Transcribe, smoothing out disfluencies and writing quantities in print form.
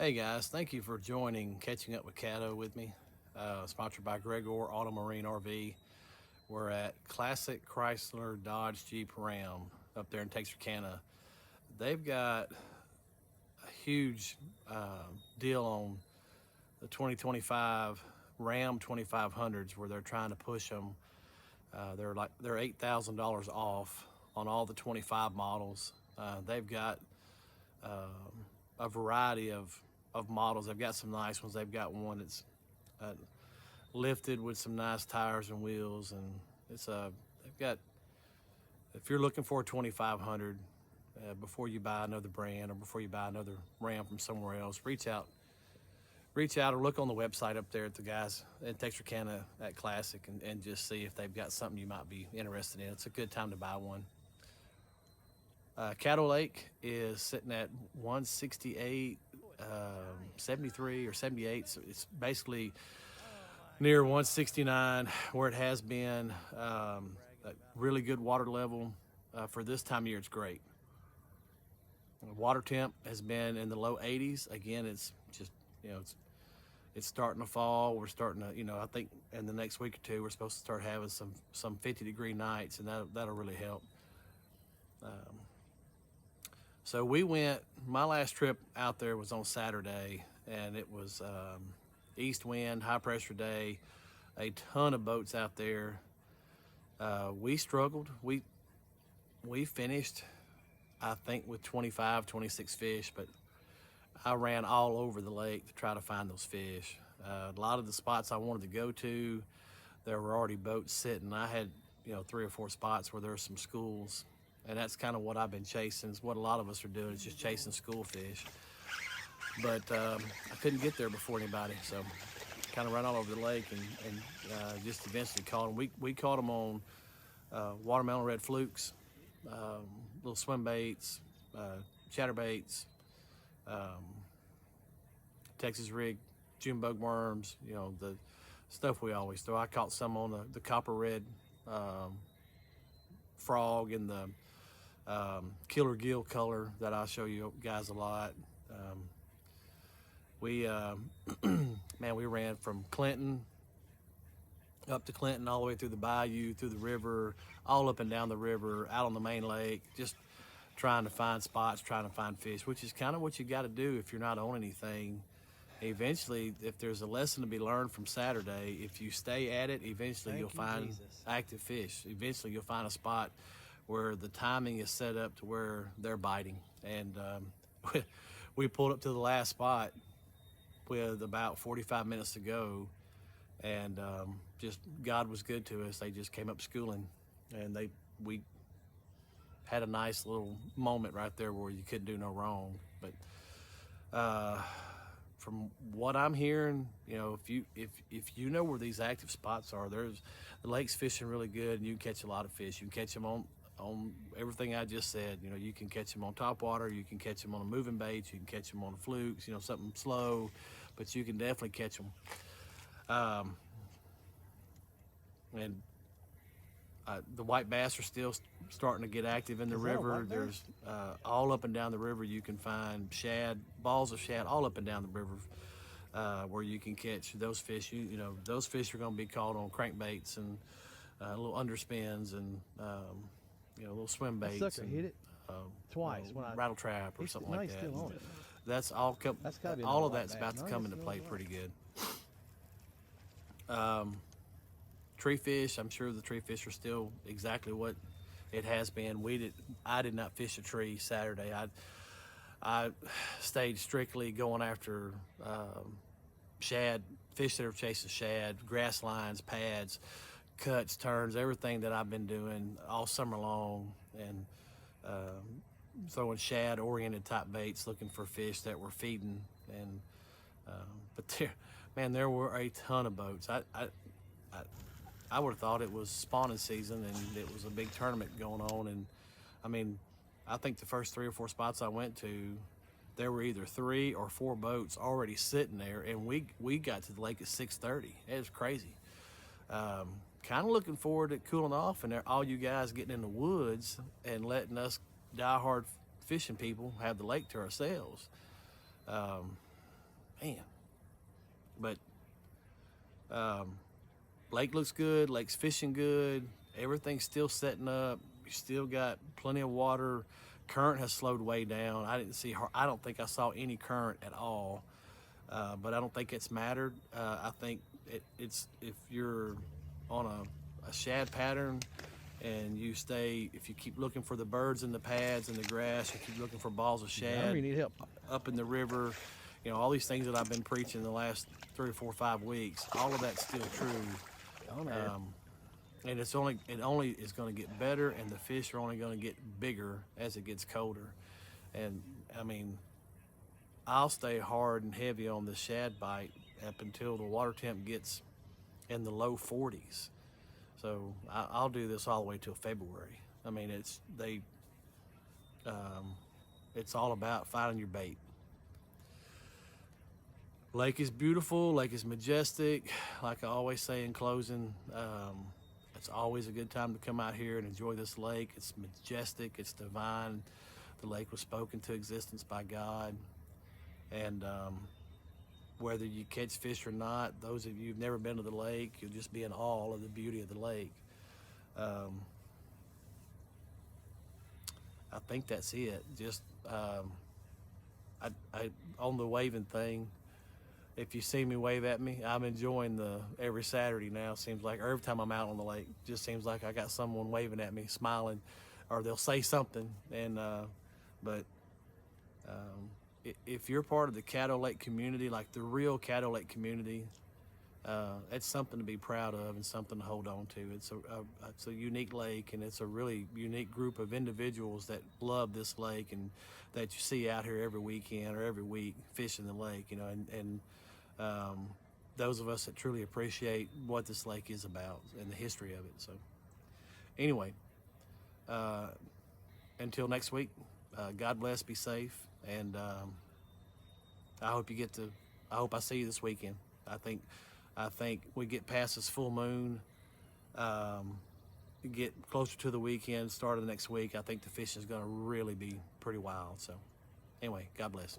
Hey guys, thank you for joining Catching Up with Caddo with me. Sponsored by Gregor Auto Marine RV. We're at Classic Chrysler Dodge Jeep Ram up there in Texarkana. They've got a huge deal on the 2025 Ram 2500s where they're trying to push them. They're $8,000 off on all the 25 models. They've got a variety of models. They've got some nice ones. They've got one that's lifted with some nice tires and wheels, and they've got, if you're looking for a 2500 before you buy another brand or before you buy another Ram from somewhere else, reach out or look on the website up there at the guys in Texarkana at Classic and just see if they've got something you might be interested in. It's a good time to buy one. Caddo Lake is sitting at 168, 73 or 78. So it's basically near 169 where it has been. A really good water level for this time of year. It's great. The water temp has been in the low 80s. Again, it's just, it's starting to fall. We're starting to, I think in the next week or two, we're supposed to start having some 50-degree nights, and that'll really help. So we went, my last trip out there was on Saturday, and it was east wind, high pressure day, a ton of boats out there. We struggled. We finished, I think, with 25, 26 fish, but I ran all over the lake to try to find those fish. A lot of the spots I wanted to go to, there were already boats sitting. I had, 3 or 4 spots where there were some schools. And that's kind of what I've been chasing. It's what a lot of us are doing, is just chasing school fish. But I couldn't get there before anybody, so kind of ran all over the lake and just eventually caught them. We caught them on watermelon red flukes, little swim baits, chatterbaits, Texas rig, June bug worms, the stuff we always throw. I caught some on the copper red frog and the killer gill color that I show you guys a lot. We ran from Clinton up to Clinton, all the way through the bayou, through the river, all up and down the river, out on the main lake, just trying to find spots, trying to find fish, which is kind of what you got to do if you're not on anything. Eventually, if there's a lesson to be learned from Saturday, if you stay at it, eventually you'll find active fish. Eventually you'll find a spot where the timing is set up to where they're biting. And we pulled up to the last spot with about 45 minutes to go, and just God was good to us. They just came up schooling, and we had a nice little moment right there where you couldn't do no wrong. But from what I'm hearing, if you know where these active spots are, the lake's fishing really good, and you can catch a lot of fish. You can catch them on everything I just said. You can catch them on top water, you can catch them on a moving bait, you can catch them on flukes, something slow, but you can definitely catch them. The white bass are still starting to get active in the river. There's all up and down the river you can find shad, balls of shad all up and down the river, where you can catch those fish. Those fish are going to be caught on crankbaits and little underspins and little swim baits. That sucker and, hit it twice when rattle trap or something like that. Still on it. That's all. That's gotta be all of like that's that. about to No, come it's into still play on. pretty good. Tree fish, I'm sure the tree fish are still exactly what it has been. I did not fish a tree Saturday. I stayed strictly going after shad, fish that are chasing shad, grass lines, pads, cuts, turns, everything that I've been doing all summer long, and throwing shad oriented type baits, looking for fish that were feeding. And but there were a ton of boats. I would have thought it was spawning season and it was a big tournament going on. And I think the first 3 or 4 spots I went to, there were either 3 or 4 boats already sitting there, and we got to the lake at 6:30. It was crazy. Kind of looking forward to cooling off, and all you guys getting in the woods and letting us diehard fishing people have the lake to ourselves. man. But lake looks good. Lake's fishing good. Everything's still setting up. You still got plenty of water. Current has slowed way down. I don't think I saw any current at all. But I don't think it's mattered. I think it's if you're on a shad pattern and if you keep looking for the birds in the pads and the grass, you keep looking for balls of shad You need help. up in the river, all these things that I've been preaching the last 3 or 4 or 5 weeks, all of that's still true. And it only is going to get better, and the fish are only going to get bigger as it gets colder. And I mean, I'll stay hard and heavy on the shad bite up until the water temp gets in the low 40s. So I'll do this all the way till February. I mean, it's all about finding your bait. Lake is beautiful. Lake is majestic. Like I always say in closing, it's always a good time to come out here and enjoy this lake. It's majestic. It's divine. The lake was spoken to existence by God. And whether you catch fish or not, those of you who've never been to the lake, you'll just be in awe of the beauty of the lake. I think that's it. Just on the waving thing, if you see me wave at me, I'm enjoying every Saturday now. Seems like every time I'm out on the lake, just seems like I got someone waving at me, smiling, or they'll say something. And if you're part of the Caddo Lake community, like the real Caddo Lake community, it's something to be proud of and something to hold on to. It's a unique lake, and it's a really unique group of individuals that love this lake and that you see out here every weekend or every week fishing the lake, and those of us that truly appreciate what this lake is about and the history of it. So anyway, until next week, God bless, be safe, and I hope I see you this weekend. I think we get past this full moon, get closer to the weekend, start of the next week. I think the fishing is going to really be pretty wild. So anyway, God bless.